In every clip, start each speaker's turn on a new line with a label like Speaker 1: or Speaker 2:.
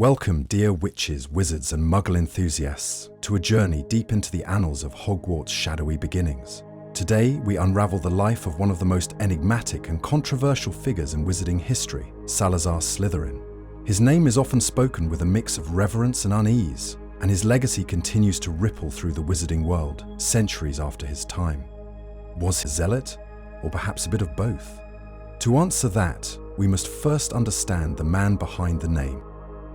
Speaker 1: Welcome, dear witches, wizards, and muggle enthusiasts, to a journey deep into the annals of Hogwarts' shadowy beginnings. Today, we unravel the life of one of the most enigmatic and controversial figures in wizarding history, Salazar Slytherin. His name is often spoken with a mix of reverence and unease, and his legacy continues to ripple through the wizarding world, centuries after his time. Was he a zealot, or perhaps a bit of both? To answer that, we must first understand the man behind the name.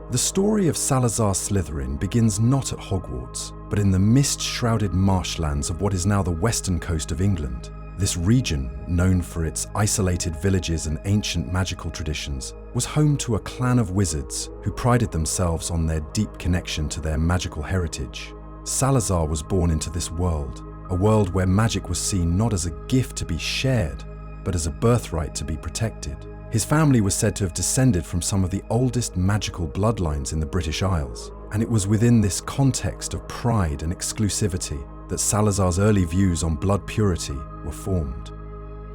Speaker 1: The story of Salazar Slytherin begins not at Hogwarts, but in the mist-shrouded marshlands of what is now the western coast of England. This region, known for its isolated villages and ancient magical traditions, was home to a clan of wizards who prided themselves on their deep connection to their magical heritage. Salazar was born into this world, a world where magic was seen not as a gift to be shared, but as a birthright to be protected. His family was said to have descended from some of the oldest magical bloodlines in the British Isles, and it was within this context of pride and exclusivity that Salazar's early views on blood purity were formed.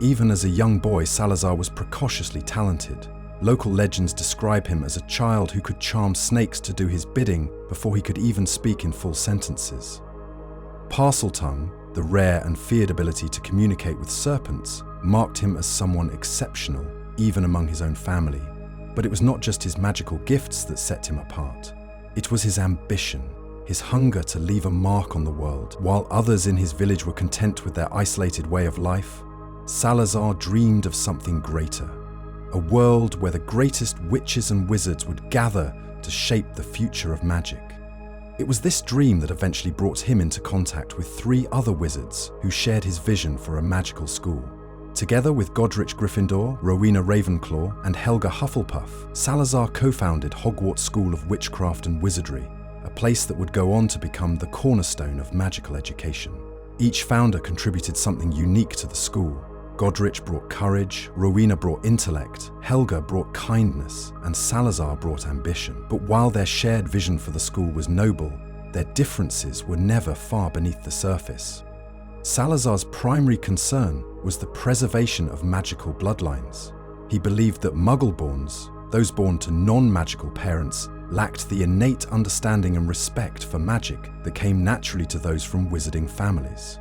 Speaker 1: Even as a young boy, Salazar was precociously talented. Local legends describe him as a child who could charm snakes to do his bidding before he could even speak in full sentences. Parseltongue, the rare and feared ability to communicate with serpents, marked him as someone exceptional, even among his own family. But it was not just his magical gifts that set him apart. It was his ambition, his hunger to leave a mark on the world. While others in his village were content with their isolated way of life, Salazar dreamed of something greater, a world where the greatest witches and wizards would gather to shape the future of magic. It was this dream that eventually brought him into contact with 3 other wizards who shared his vision for a magical school. Together with Godric Gryffindor, Rowena Ravenclaw, and Helga Hufflepuff, Salazar co-founded Hogwarts School of Witchcraft and Wizardry, a place that would go on to become the cornerstone of magical education. Each founder contributed something unique to the school. Godric brought courage, Rowena brought intellect, Helga brought kindness, and Salazar brought ambition. But while their shared vision for the school was noble, their differences were never far beneath the surface. Salazar's primary concern was the preservation of magical bloodlines. He believed that Muggle-borns, those born to non-magical parents, lacked the innate understanding and respect for magic that came naturally to those from wizarding families.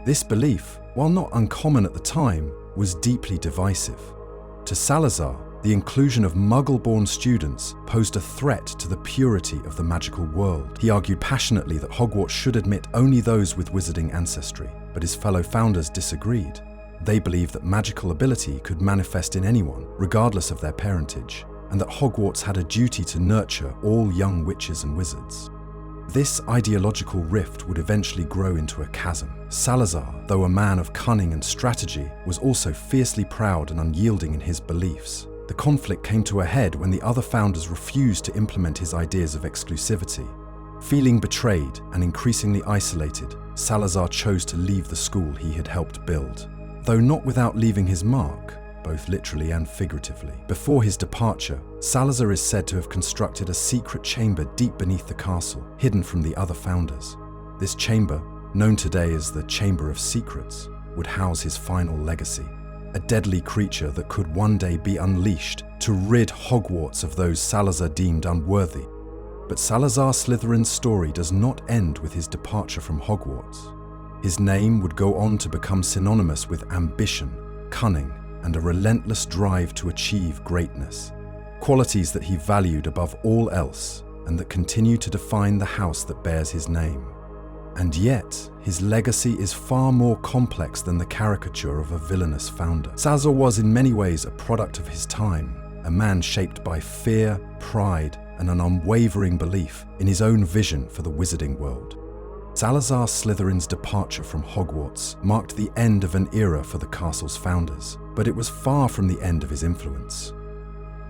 Speaker 1: This belief, while not uncommon at the time, was deeply divisive. To Salazar, the inclusion of Muggle-born students posed a threat to the purity of the magical world. He argued passionately that Hogwarts should admit only those with wizarding ancestry, but his fellow founders disagreed. They believed that magical ability could manifest in anyone, regardless of their parentage, and that Hogwarts had a duty to nurture all young witches and wizards. This ideological rift would eventually grow into a chasm. Salazar, though a man of cunning and strategy, was also fiercely proud and unyielding in his beliefs. The conflict came to a head when the other founders refused to implement his ideas of exclusivity. Feeling betrayed and increasingly isolated, Salazar chose to leave the school he had helped build, though not without leaving his mark, both literally and figuratively. Before his departure, Salazar is said to have constructed a secret chamber deep beneath the castle, hidden from the other founders. This chamber, known today as the Chamber of Secrets, would house his final legacy, a deadly creature that could one day be unleashed to rid Hogwarts of those Salazar deemed unworthy. But Salazar Slytherin's story does not end with his departure from Hogwarts. His name would go on to become synonymous with ambition, cunning, and a relentless drive to achieve greatness, qualities that he valued above all else and that continue to define the house that bears his name. And yet, his legacy is far more complex than the caricature of a villainous founder. Salazar was in many ways a product of his time, a man shaped by fear, pride, and an unwavering belief in his own vision for the wizarding world. Salazar Slytherin's departure from Hogwarts marked the end of an era for the castle's founders, but it was far from the end of his influence.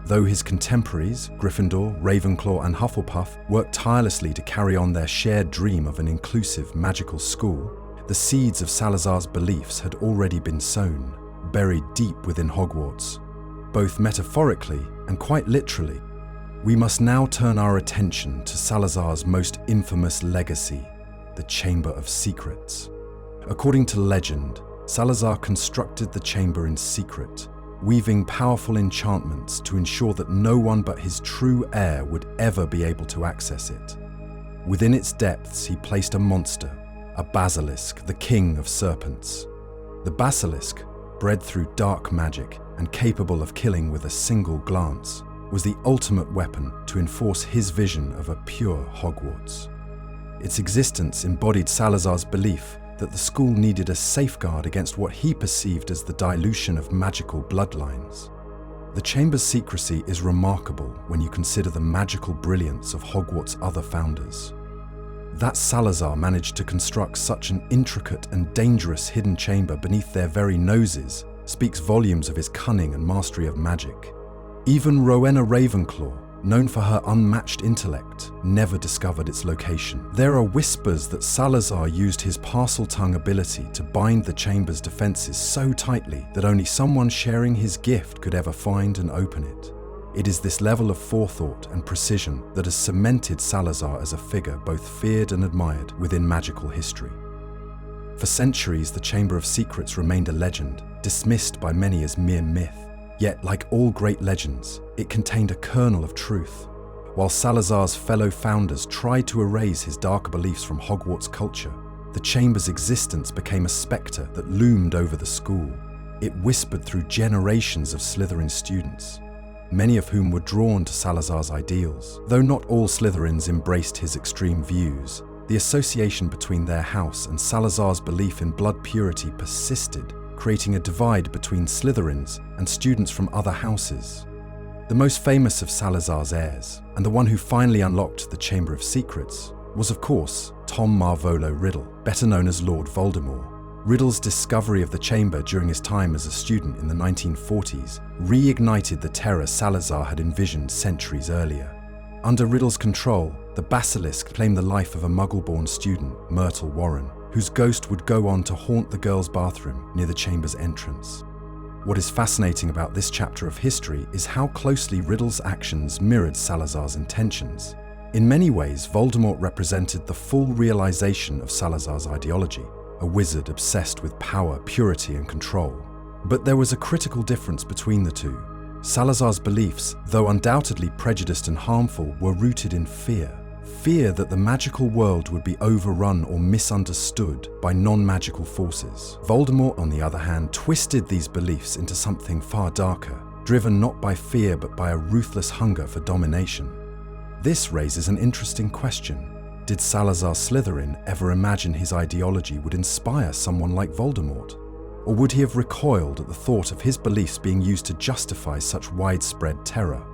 Speaker 1: Though his contemporaries, Gryffindor, Ravenclaw, and Hufflepuff, worked tirelessly to carry on their shared dream of an inclusive magical school, the seeds of Salazar's beliefs had already been sown, buried deep within Hogwarts, both metaphorically and quite literally. We must now turn our attention to Salazar's most infamous legacy, the Chamber of Secrets. According to legend, Salazar constructed the chamber in secret, weaving powerful enchantments to ensure that no one but his true heir would ever be able to access it. Within its depths, he placed a monster, a basilisk, the king of serpents. The basilisk, bred through dark magic and capable of killing with a single glance, was the ultimate weapon to enforce his vision of a pure Hogwarts. Its existence embodied Salazar's belief that the school needed a safeguard against what he perceived as the dilution of magical bloodlines. The chamber's secrecy is remarkable when you consider the magical brilliance of Hogwarts' other founders. That Salazar managed to construct such an intricate and dangerous hidden chamber beneath their very noses speaks volumes of his cunning and mastery of magic. Even Rowena Ravenclaw, known for her unmatched intellect, never discovered its location. There are whispers that Salazar used his Parseltongue ability to bind the chamber's defenses so tightly that only someone sharing his gift could ever find and open it. It is this level of forethought and precision that has cemented Salazar as a figure both feared and admired within magical history. For centuries, the Chamber of Secrets remained a legend, dismissed by many as mere myth. Yet, like all great legends, it contained a kernel of truth. While Salazar's fellow founders tried to erase his darker beliefs from Hogwarts culture, the Chamber's existence became a spectre that loomed over the school. It whispered through generations of Slytherin students, many of whom were drawn to Salazar's ideals. Though not all Slytherins embraced his extreme views, the association between their house and Salazar's belief in blood purity persisted, creating a divide between Slytherins and students from other houses. The most famous of Salazar's heirs, and the one who finally unlocked the Chamber of Secrets, was of course Tom Marvolo Riddle, better known as Lord Voldemort. Riddle's discovery of the chamber during his time as a student in the 1940s reignited the terror Salazar had envisioned centuries earlier. Under Riddle's control, the basilisk claimed the life of a Muggle-born student, Myrtle Warren, whose ghost would go on to haunt the girls' bathroom near the chamber's entrance. What is fascinating about this chapter of history is how closely Riddle's actions mirrored Salazar's intentions. In many ways, Voldemort represented the full realization of Salazar's ideology, a wizard obsessed with power, purity, and control. But there was a critical difference between the two. Salazar's beliefs, though undoubtedly prejudiced and harmful, were rooted in fear. Fear that the magical world would be overrun or misunderstood by non-magical forces. Voldemort, on the other hand, twisted these beliefs into something far darker, driven not by fear but by a ruthless hunger for domination. This raises an interesting question. Did Salazar Slytherin ever imagine his ideology would inspire someone like Voldemort? Or would he have recoiled at the thought of his beliefs being used to justify such widespread terror?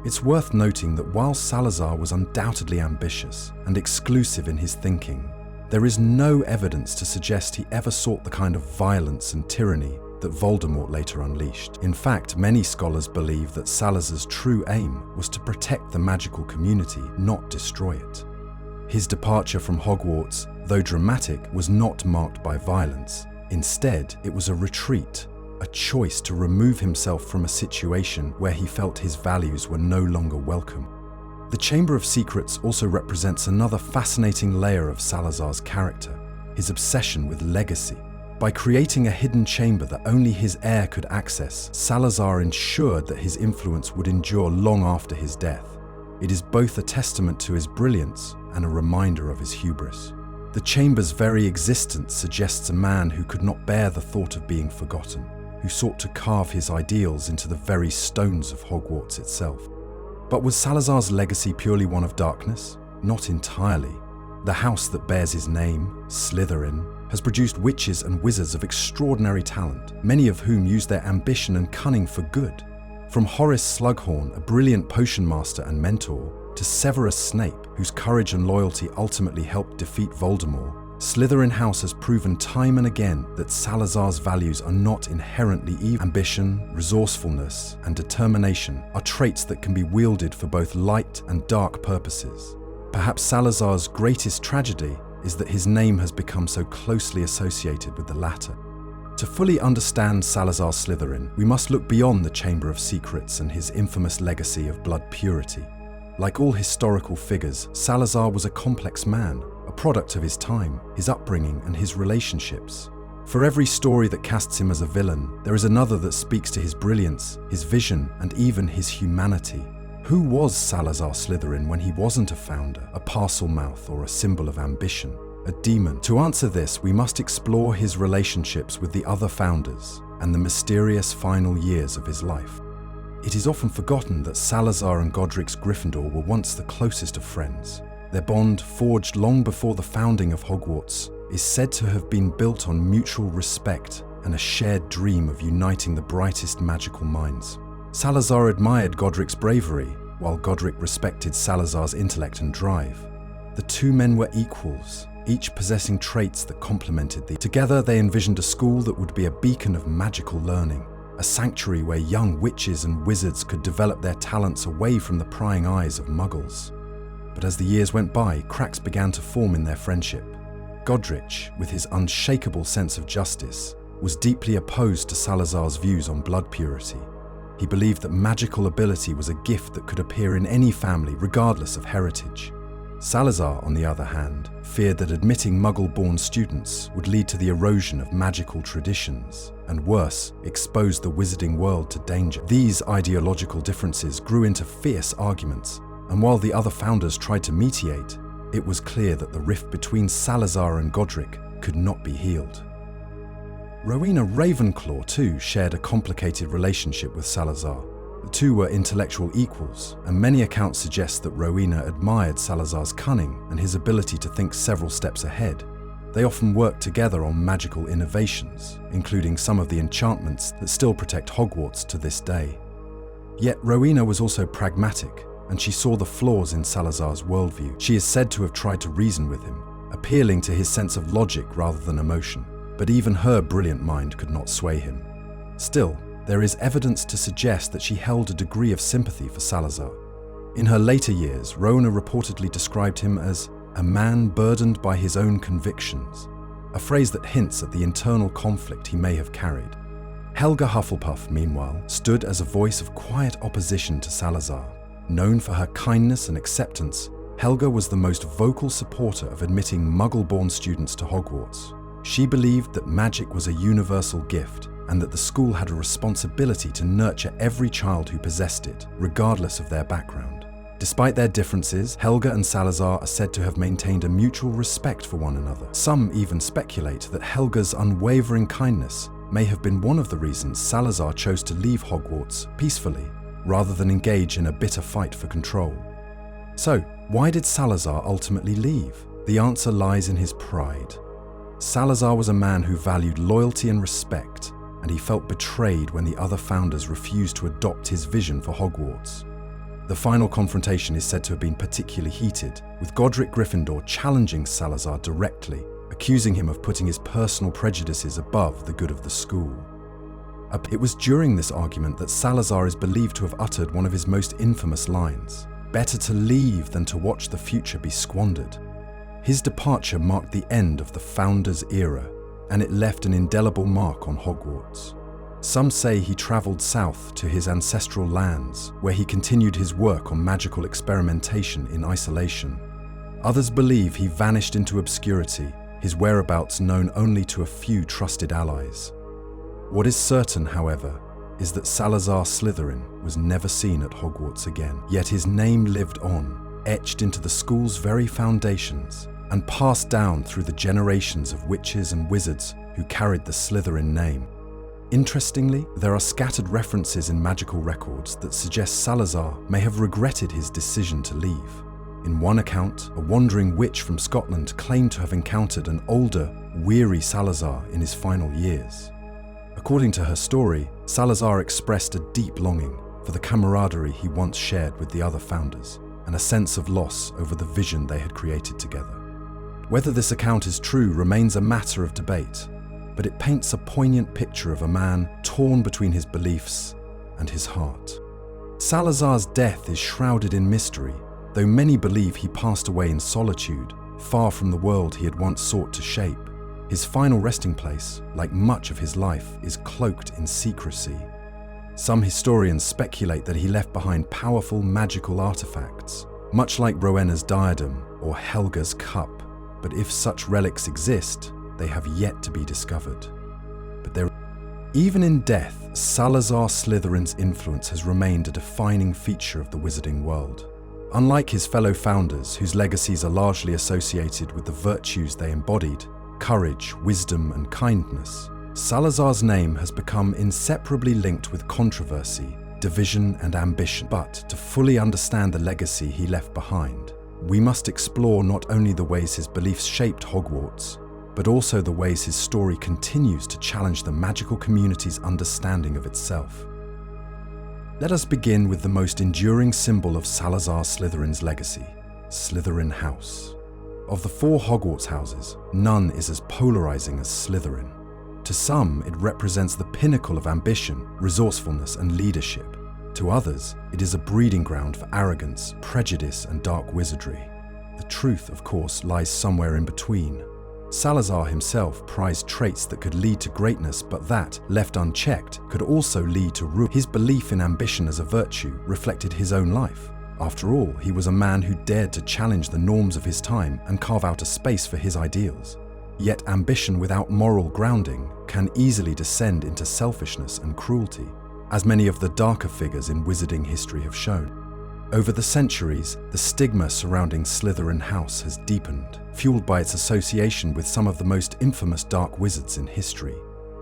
Speaker 1: It's worth noting that while Salazar was undoubtedly ambitious and exclusive in his thinking, there is no evidence to suggest he ever sought the kind of violence and tyranny that Voldemort later unleashed. In fact, many scholars believe that Salazar's true aim was to protect the magical community, not destroy it. His departure from Hogwarts, though dramatic, was not marked by violence. Instead, it was a retreat, a choice to remove himself from a situation where he felt his values were no longer welcome. The Chamber of Secrets also represents another fascinating layer of Salazar's character, his obsession with legacy. By creating a hidden chamber that only his heir could access, Salazar ensured that his influence would endure long after his death. It is both a testament to his brilliance and a reminder of his hubris. The chamber's very existence suggests a man who could not bear the thought of being forgotten, who sought to carve his ideals into the very stones of Hogwarts itself. But was Salazar's legacy purely one of darkness? Not entirely. The house that bears his name, Slytherin, has produced witches and wizards of extraordinary talent, many of whom use their ambition and cunning for good. From Horace Slughorn, a brilliant potion master and mentor, to Severus Snape, whose courage and loyalty ultimately helped defeat Voldemort, Slytherin House has proven time and again that Salazar's values are not inherently evil. Ambition, resourcefulness, and determination are traits that can be wielded for both light and dark purposes. Perhaps Salazar's greatest tragedy is that his name has become so closely associated with the latter. To fully understand Salazar Slytherin, we must look beyond the Chamber of Secrets and his infamous legacy of blood purity. Like all historical figures, Salazar was a complex man, a product of his time, his upbringing, and his relationships. For every story that casts him as a villain, there is another that speaks to his brilliance, his vision, and even his humanity. Who was Salazar Slytherin when he wasn't a founder, a Parselmouth, or a symbol of ambition? A demon? To answer this, we must explore his relationships with the other founders and the mysterious final years of his life. It is often forgotten that Salazar and Godric's Gryffindor were once the closest of friends. Their bond, forged long before the founding of Hogwarts, is said to have been built on mutual respect and a shared dream of uniting the brightest magical minds. Salazar admired Godric's bravery, while Godric respected Salazar's intellect and drive. The two men were equals, each possessing traits that complemented them. Together they envisioned a school that would be a beacon of magical learning, a sanctuary where young witches and wizards could develop their talents away from the prying eyes of muggles. But as the years went by, cracks began to form in their friendship. Godric, with his unshakable sense of justice, was deeply opposed to Salazar's views on blood purity. He believed that magical ability was a gift that could appear in any family, regardless of heritage. Salazar, on the other hand, feared that admitting Muggle-born students would lead to the erosion of magical traditions, and worse, expose the wizarding world to danger. These ideological differences grew into fierce arguments, and while the other founders tried to mediate, it was clear that the rift between Salazar and Godric could not be healed. Rowena Ravenclaw, too, shared a complicated relationship with Salazar. The two were intellectual equals, and many accounts suggest that Rowena admired Salazar's cunning and his ability to think several steps ahead. They often worked together on magical innovations, including some of the enchantments that still protect Hogwarts to this day. Yet Rowena was also pragmatic, and she saw the flaws in Salazar's worldview. She is said to have tried to reason with him, appealing to his sense of logic rather than emotion. But even her brilliant mind could not sway him. Still, there is evidence to suggest that she held a degree of sympathy for Salazar. In her later years, Rowena reportedly described him as a man burdened by his own convictions, a phrase that hints at the internal conflict he may have carried. Helga Hufflepuff, meanwhile, stood as a voice of quiet opposition to Salazar. Known for her kindness and acceptance, Helga was the most vocal supporter of admitting Muggle-born students to Hogwarts. She believed that magic was a universal gift and that the school had a responsibility to nurture every child who possessed it, regardless of their background. Despite their differences, Helga and Salazar are said to have maintained a mutual respect for one another. Some even speculate that Helga's unwavering kindness may have been one of the reasons Salazar chose to leave Hogwarts peacefully, rather than engage in a bitter fight for control. So, why did Salazar ultimately leave? The answer lies in his pride. Salazar was a man who valued loyalty and respect, and he felt betrayed when the other founders refused to adopt his vision for Hogwarts. The final confrontation is said to have been particularly heated, with Godric Gryffindor challenging Salazar directly, accusing him of putting his personal prejudices above the good of the school. It was during this argument that Salazar is believed to have uttered one of his most infamous lines: "Better to leave than to watch the future be squandered." His departure marked the end of the Founders' era, and it left an indelible mark on Hogwarts. Some say he travelled south to his ancestral lands, where he continued his work on magical experimentation in isolation. Others believe he vanished into obscurity, his whereabouts known only to a few trusted allies. What is certain, however, is that Salazar Slytherin was never seen at Hogwarts again. Yet his name lived on, etched into the school's very foundations, and passed down through the generations of witches and wizards who carried the Slytherin name. Interestingly, there are scattered references in magical records that suggest Salazar may have regretted his decision to leave. In one account, a wandering witch from Scotland claimed to have encountered an older, weary Salazar in his final years. According to her story, Salazar expressed a deep longing for the camaraderie he once shared with the other founders, and a sense of loss over the vision they had created together. Whether this account is true remains a matter of debate, but it paints a poignant picture of a man torn between his beliefs and his heart. Salazar's death is shrouded in mystery, though many believe he passed away in solitude, far from the world he had once sought to shape. His final resting place, like much of his life, is cloaked in secrecy. Some historians speculate that he left behind powerful magical artifacts, much like Rowena's diadem or Helga's cup. But if such relics exist, they have yet to be discovered. But even in death, Salazar Slytherin's influence has remained a defining feature of the wizarding world. Unlike his fellow founders, whose legacies are largely associated with the virtues they embodied, courage, wisdom, and kindness, Salazar's name has become inseparably linked with controversy, division, and ambition. But to fully understand the legacy he left behind, we must explore not only the ways his beliefs shaped Hogwarts, but also the ways his story continues to challenge the magical community's understanding of itself. Let us begin with the most enduring symbol of Salazar Slytherin's legacy, Slytherin House. Of the 4 Hogwarts houses, none is as polarizing as Slytherin. To some, it represents the pinnacle of ambition, resourcefulness, and leadership. To others, it is a breeding ground for arrogance, prejudice, and dark wizardry. The truth, of course, lies somewhere in between. Salazar himself prized traits that could lead to greatness, but that, left unchecked, could also lead to ruin. His belief in ambition as a virtue reflected his own life. After all, he was a man who dared to challenge the norms of his time and carve out a space for his ideals. Yet ambition without moral grounding can easily descend into selfishness and cruelty, as many of the darker figures in wizarding history have shown. Over the centuries, the stigma surrounding Slytherin House has deepened, fueled by its association with some of the most infamous dark wizards in history.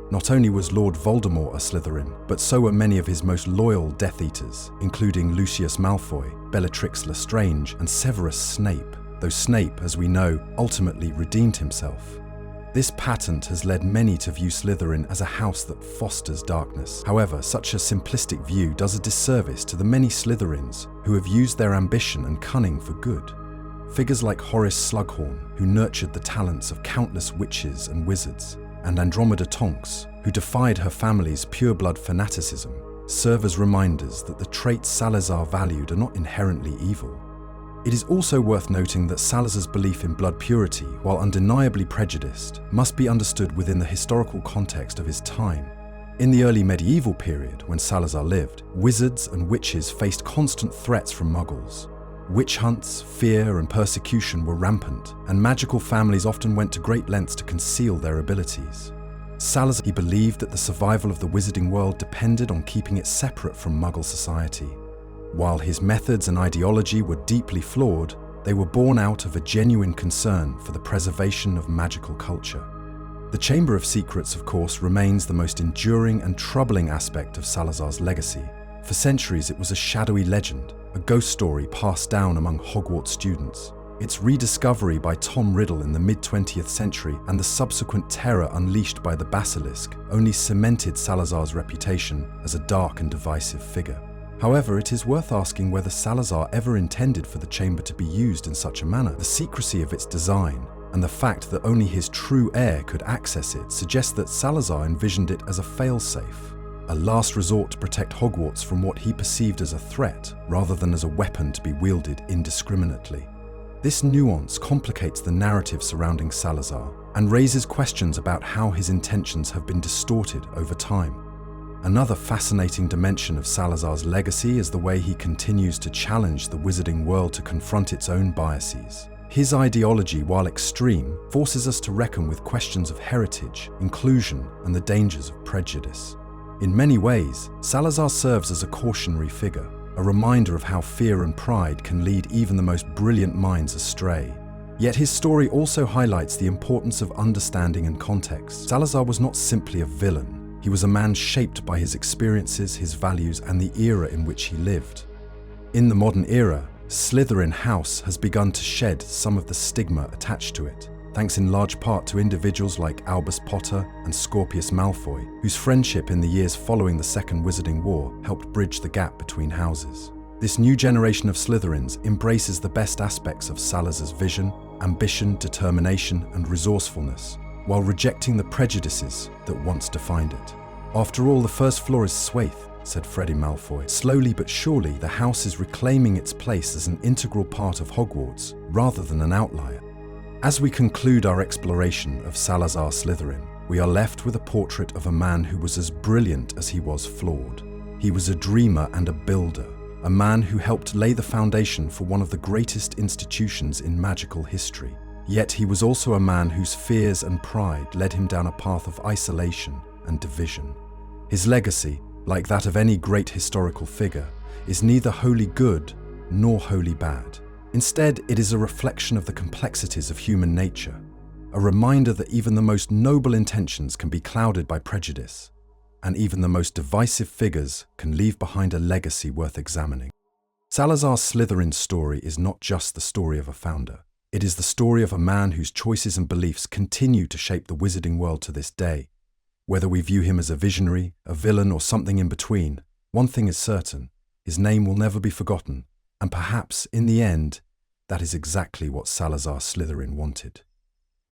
Speaker 1: Not only was Lord Voldemort a Slytherin, but so were many of his most loyal Death Eaters, including Lucius Malfoy, Bellatrix Lestrange, and Severus Snape, though Snape, as we know, ultimately redeemed himself. This pattern has led many to view Slytherin as a house that fosters darkness. However, such a simplistic view does a disservice to the many Slytherins who have used their ambition and cunning for good. Figures like Horace Slughorn, who nurtured the talents of countless witches and wizards, and Andromeda Tonks, who defied her family's pureblood fanaticism, serve as reminders that the traits Salazar valued are not inherently evil. It is also worth noting that Salazar's belief in blood purity, while undeniably prejudiced, must be understood within the historical context of his time. In the early medieval period, when Salazar lived, wizards and witches faced constant threats from Muggles. Witch hunts, fear, and persecution were rampant, and magical families often went to great lengths to conceal their abilities. Salazar believed that the survival of the wizarding world depended on keeping it separate from Muggle society. While his methods and ideology were deeply flawed, they were born out of a genuine concern for the preservation of magical culture. The Chamber of Secrets, of course, remains the most enduring and troubling aspect of Salazar's legacy. For centuries, it was a shadowy legend, a ghost story passed down among Hogwarts students. Its rediscovery by Tom Riddle in the mid-20th century and the subsequent terror unleashed by the basilisk only cemented Salazar's reputation as a dark and divisive figure. However, it is worth asking whether Salazar ever intended for the chamber to be used in such a manner. The secrecy of its design and the fact that only his true heir could access it suggests that Salazar envisioned it as a failsafe, a last resort to protect Hogwarts from what he perceived as a threat rather than as a weapon to be wielded indiscriminately. This nuance complicates the narrative surrounding Salazar and raises questions about how his intentions have been distorted over time. Another fascinating dimension of Salazar's legacy is the way he continues to challenge the wizarding world to confront its own biases. His ideology, while extreme, forces us to reckon with questions of heritage, inclusion, and the dangers of prejudice. In many ways, Salazar serves as a cautionary figure, a reminder of how fear and pride can lead even the most brilliant minds astray. Yet his story also highlights the importance of understanding and context. Salazar was not simply a villain. He was a man shaped by his experiences, his values, and the era in which he lived. In the modern era, Slytherin House has begun to shed some of the stigma attached to it, thanks in large part to individuals like Albus Potter and Scorpius Malfoy, whose friendship in the years following the Second Wizarding War helped bridge the gap between houses. This new generation of Slytherins embraces the best aspects of Salazar's vision, ambition, determination, and resourcefulness, while rejecting the prejudices that once defined it. "After all, the first floor is Swaith," said Freddie Malfoy. Slowly but surely, the house is reclaiming its place as an integral part of Hogwarts, rather than an outlier. As we conclude our exploration of Salazar Slytherin, we are left with a portrait of a man who was as brilliant as he was flawed. He was a dreamer and a builder, a man who helped lay the foundation for one of the greatest institutions in magical history. Yet he was also a man whose fears and pride led him down a path of isolation and division. His legacy, like that of any great historical figure, is neither wholly good nor wholly bad. Instead, it is a reflection of the complexities of human nature, a reminder that even the most noble intentions can be clouded by prejudice, and even the most divisive figures can leave behind a legacy worth examining. Salazar Slytherin's story is not just the story of a founder. It is the story of a man whose choices and beliefs continue to shape the wizarding world to this day. Whether we view him as a visionary, a villain, or something in between, one thing is certain: his name will never be forgotten, and perhaps, in the end, that is exactly what Salazar Slytherin wanted.